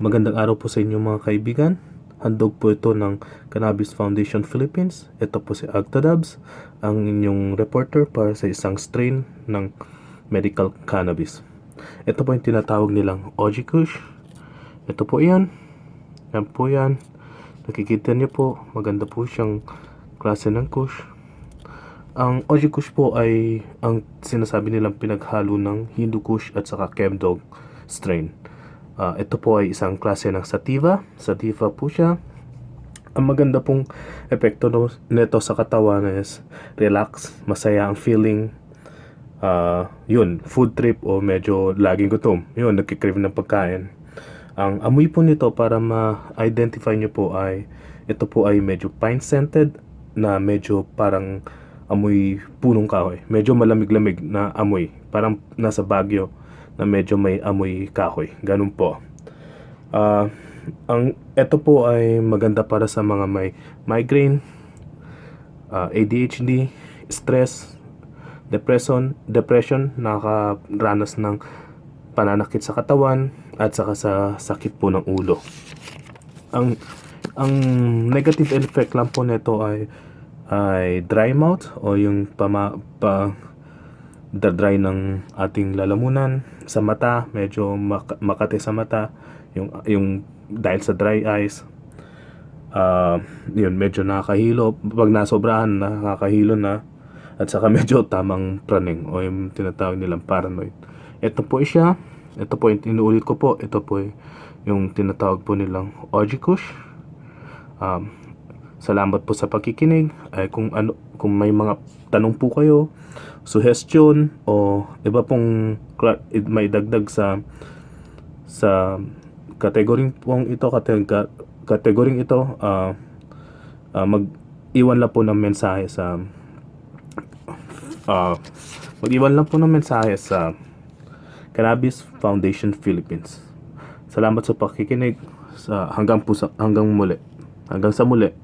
Magandang araw po sa inyo mga kaibigan. Handog po ito ng Cannabis Foundation Philippines. Ito po si Agtadabs, ang inyong reporter para sa isang strain ng medical cannabis. Ito po yung tinatawag nilang OG Kush. Ito po yan. Yan po yan. Nakikita niyo po, maganda po siyang klase ng Kush. Ang OG Kush po ay ang sinasabi nilang pinaghalo ng Hindu Kush at saka Chemdog strain. Ito po ay isang klase ng sativa. Sativa po siya. Ang maganda pong epekto nito sa katawan is relax, masaya ang feeling. Yun, food trip o medyo laging gutom. Yun, nagkikrave ng pagkain. Ang amoy po nito para ma-identify nyo po ay ito po ay medyo pine-scented na medyo parang amoy punong kahoy. Medyo malamig-lamig na amoy. Parang nasa Baguio na medyo may amoy kahoy. Ganun po. Ito po ay maganda para sa mga may migraine, ADHD, stress, depression, nakakaranas ng pananakit sa katawan at saka sa sakit po ng ulo. Ang negative effect lang po nito ay dry mouth o yung dry ng ating lalamunan sa mata, medyo makate sa mata, yung dahil sa dry eyes. Yun, medyo nakakahilo pag nasobrahan, nakakahilo na, at saka medyo tamang praning o yung tinatawag nilang paranoid. Ito po siya. Ito po yung inuulit ko po. Ito po yung tinatawag po nilang OG Kush. Salamat po sa pakikinig. Kung may mga tanong po kayo, suggestion o iba pong may dagdag sa kategoring pong ito, kategoring ito, mag-iwan lang po ng mensahe sa Cannabis Foundation Philippines. Salamat sa pakikinig. Hanggang sa muli.